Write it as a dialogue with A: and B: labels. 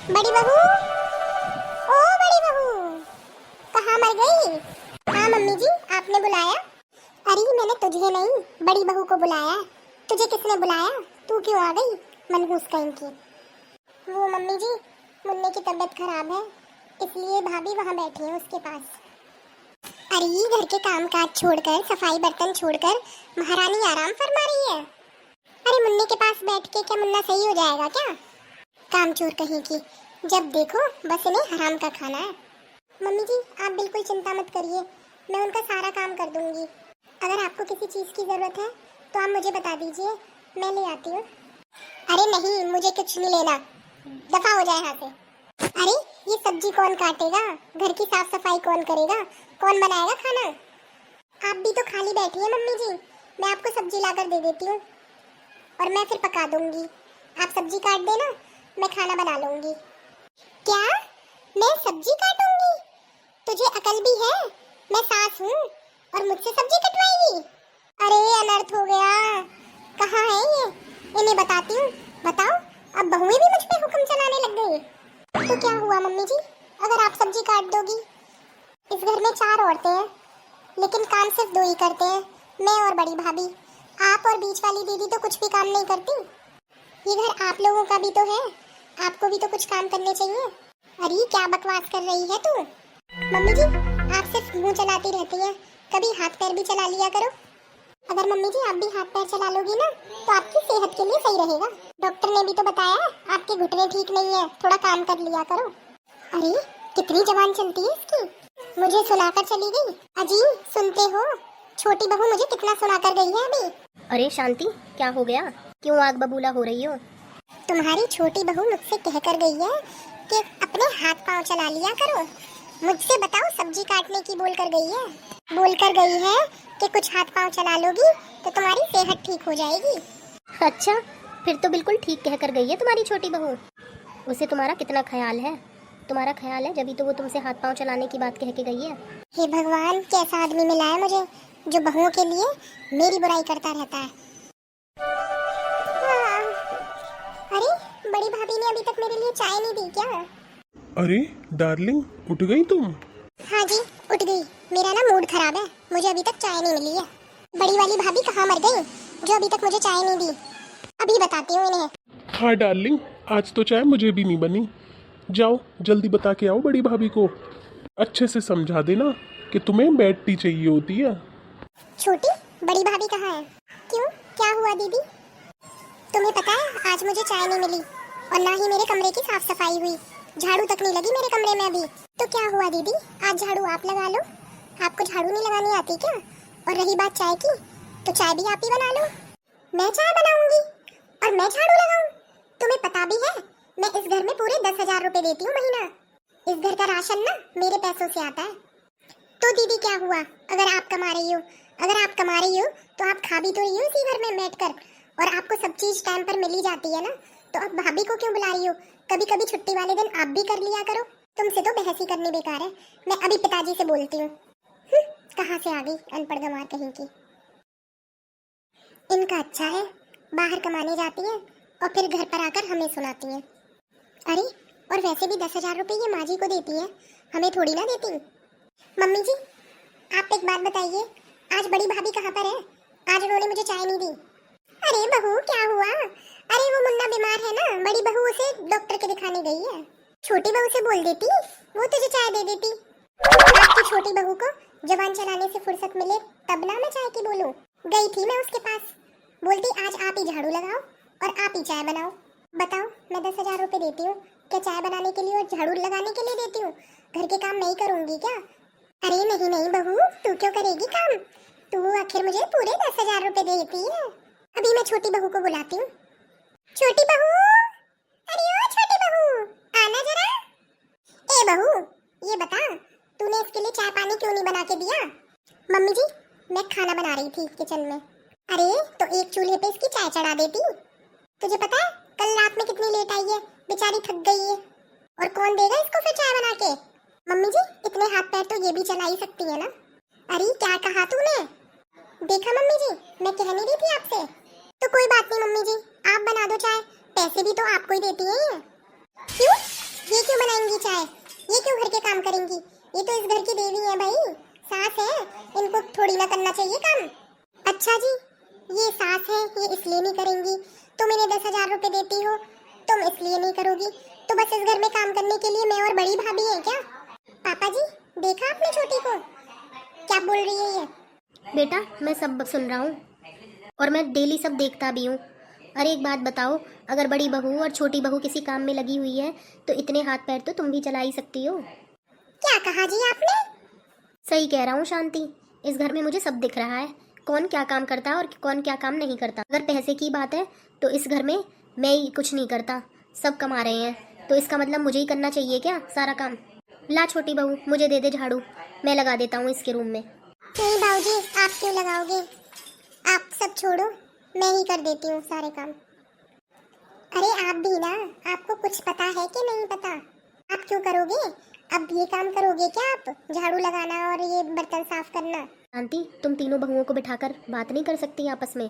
A: बड़ी बहू, ओ बड़ी बहू, कहाँ मर गई? हाँ मम्मी जी, आपने बुलाया? अरे मैंने तुझे नहीं, बड़ी बहू को बुलाया। तुझे किसने बुलाया? तू क्यों आ गई मनहूस कहीं की? वो मम्मी जी, मुन्ने की तबीयत खराब है, इसलिए भाभी वहाँ बैठी है उसके पास। अरे घर के काम काज छोड़कर, सफाई बर्तन छोड़कर महारानी आराम फरमा रही है। अरे मुन्ने के पास बैठ के क्या मुन्ना सही हो जाएगा क्या? काम चोर कहीं की, जब देखो बस इन्हें हराम का खाना है। मम्मी जी आप बिल्कुल चिंता मत करिए, मैं उनका सारा काम कर दूंगी। अगर आपको किसी चीज़ की ज़रूरत है तो आप मुझे बता दीजिए, मैं ले आती हूँ। अरे नहीं, मुझे कुछ नहीं लेना, दफा हो जाए यहाँ से। अरे ये सब्जी कौन काटेगा, घर की साफ सफाई कौन करेगा, कौन बनाएगा खाना? आप भी तो खाली बैठी है मम्मी जी, मैं आपको सब्जी लाकर दे देती हूँ और मैं फिर पका दूंगी। आप सब्जी काट देना, मैं खाना बना लूंगी। क्या? मैं सब्जी काटूंगी? तुझे अकल भी है? मैं सास हूँ और मुझसे सब्जी कटवाएगी? अरे अनर्थ हो गया। कहाँ है ये? इन्हें बताती हूँ। बताओ, अब बहुएं भी मुझ पे हुक्म चलाने लग गई। तो क्या हुआ मम्मी जी, अगर आप सब्जी काट दोगी? इस घर में 4 औरतें हैं, लेकिन काम सिर्फ 2 ही करते हैं, मैं और बड़ी भाभी। आप और बीच वाली दीदी तो कुछ भी काम नहीं करती। ये घर आप लोगों का भी तो है, आपको भी तो कुछ काम करने चाहिए। अरे क्या बकवास कर रही है तू? मम्मी जी आप सिर्फ मुंह चलाती रहती हैं, कभी हाथ पैर भी चला लिया करो। अगर मम्मी जी आप भी हाथ पैर चला लोगी ना तो आपकी सेहत के लिए सही रहेगा। डॉक्टर ने भी तो बताया आपके घुटने ठीक नहीं है, थोड़ा काम कर लिया करो। अरे कितनी जबान चलती है इसकी, मुझे सुनाकर चली गई। अजी सुनते हो, छोटी बहू मुझे कितना सुनाकर गई है अभी।
B: अरे शांति, क्या हो गया? क्यों आग बबूला हो रही हो?
A: तुम्हारी छोटी बहू मुझसे कह कर गई है कि अपने हाथ पांव चला लिया करो। मुझसे बताओ, सब्जी काटने की बोल कर गई है। बोल कर गई है कि कुछ हाथ पांव चला लोगी तो तुम्हारी सेहत ठीक हो जाएगी।
B: अच्छा, फिर तो बिल्कुल ठीक कह कर गई है तुम्हारी छोटी बहू। उसे तुम्हारा कितना ख्याल है? तुम्हारा ख्याल है जब तो वो तुमसे हाथ पांव चलाने की बात कह के गई है।
A: हे भगवान, कैसा आदमी मिला है मुझे जो बहुओं के लिए मेरी बुराई करता रहता है। हाँ। अरे बड़ी भाभी ने अभी तक मेरे लिए चाय नहीं दी क्या?
C: अरे डार्लिंग, उठ गई तुम?
A: हाँ जी उठ गई, मेरा ना मूड खराब है, मुझे अभी तक चाय नहीं मिली है। बड़ी वाली भाभी कहाँ मर गई जो अभी तक मुझे चाय नहीं दी? अभी बताती हूँ इन्हें।
C: हाँ डार्लिंग, आज तो चाय मुझे भी नहीं बनी। जाओ जल्दी बता के आओ बड़ी भाभी को, अच्छे से समझा देना कि तुम्हें बेड टी चाहिए होती है।
A: छोटी बड़ी भाभी कहाँ है? क्यों, क्या हुआ दीदी? तुम्हें पता है आज मुझे चाय नहीं मिली और ना ही मेरे कमरे की साफ सफाई हुई, झाड़ू तक नहीं लगी मेरे कमरे में अभी। तो क्या हुआ दीदी, आज झाड़ू आप लगा लो। आपको झाड़ू नहीं लगानी आती क्या? और रही बात चाय की, तो चाय भी आप ही बना लो। मैं चाय बनाऊंगी और मैं झाड़ू लगाऊं? तुम्हें पता भी है मैं इस घर में पूरे 10,000 रुपए देती हूँ महीना। इस घर का राशन ना मेरे पैसों से आता है। तो दीदी क्या हुआ, अगर आप कमा रही हो, अगर आप कमा रही हो तो आप खा भी तो रही हो इसी घर में बैठकर, और आपको सब चीज टाइम पर मिल ही जाती है ना, तो अब भाभी को क्यों बुला रही हो? कभी कभी छुट्टी वाले दिन आप भी कर लिया करो। तुमसे तो बहस ही करनी बेकार है, मैं अभी पिताजी से बोलती हूँ। कहाँ से आ गई अनपढ़ गंवार कहीं की। इनका अच्छा है, बाहर कमाने जाती है और फिर घर पर आकर हमें सुनाती है। अरे और वैसे भी 10,000 रुपए ये माँ जी को देती है, हमें थोड़ी ना देती। मम्मी जी आप एक बात बताइए, आज बड़ी भाभी कहाँ पर है? आज उन्होंने मुझे चाय नहीं दी। अरे बहू क्या हुआ? अरे वो मुन्ना बीमार है ना, बड़ी बहू उसे डॉक्टर के दिखाने गई है। छोटी बहू से बोल देती, वो तुझे चाय दे देती। आपकी छोटी बहू को जबान चलाने से फुर्सत मिले तब ना मैं चाय की बोलूं। गई थी मैं उसके पास, बोलती आज आप ही झाड़ू लगाओ और आप ही चाय बनाओ। बताओ, मैं 10,000 रुपए देती हूँ क्या चाय बनाने के लिए और झाड़ू लगाने के लिए देती हूँ? घर के काम नहीं करूंगी क्या? अरे नहीं नहीं बहू, तू क्यों करेगी काम? तू आखिर मुझे पूरे 10,000 रुपए देती है। अभी मैं छोटी बहू को बुलाती हूँ। छोटी बहू, अरे ओ छोटी बहू, आना जरा। ए बहू, ये बता तूने इसके लिए चाय पानी क्यों नहीं बना के दिया? मम्मी जी मैं खाना बना रही थी किचन में। अरे तो एक चूल्हे पे इसकी चाय चढ़ा देती। तुझे पता है कल रात में कितनी लेट आई है, बेचारी थक गई है, और कौन देगा इसको फिर चाय बना के? मम्मी जी इतने हाथ पैर तो ये भी चला ही सकती है ना। अरे क्या कहा तूने? देखा मम्मी जी, मैं कह नहीं रही थी आपसे। तो कोई बात नहीं मम्मी जी, आप बना दो चाय, पैसे भी तो आपको ही देती है ये। क्यों? करेंगी? ये तो इस घर की देवी है भाई, सास है, इनको थोड़ी ना करना चाहिए काम। अच्छा जी, ये सास है, ये इसलिए नहीं करेंगी, तुम इन्हें 10,000 रुपए देती हो, तुम इसलिए नहीं करोगी, तो बस इस घर में काम करने के लिए मैं और बड़ी भाभी हैं क्या? पापा जी, देखा आपने छोटी को क्या बोल रही है ये?
B: बेटा मैं सब सुन रहा हूँ और मैं डेली सब देखता भी हूँ। अरे एक बात बताओ, अगर बड़ी बहू और छोटी बहू किसी काम में लगी हुई है तो इतने हाथ पैर तो तुम भी चला ही सकती हो।
A: क्या कहा जी आपने?
B: सही कह रहा हूँ शांति, इस घर में मुझे सब दिख रहा है, कौन क्या काम करता है और कौन क्या काम नहीं करता। अगर पैसे की बात है तो इस घर में मैं ही कुछ नहीं करता, सब कमा रहे हैं, तो इसका मतलब मुझे ही करना चाहिए क्या सारा काम? ला छोटी बहू, मुझे दे दे झाड़ू, मैं लगा देता हूँ इसके रूम में।
A: नहीं बाबूजी, आप क्यों लगाओगे? आप सब छोड़ो, मैं ही कर देती हूँ सारे काम। अरे आप भी ना, आपको कुछ पता है कि नहीं पता? आप क्यों करोगे? अब ये काम करोगे क्या आप, झाड़ू लगाना और ये बर्तन साफ करना?
B: शांति, तुम तीनों बहुओं को बिठाकर बात नहीं कर सकती आपस में?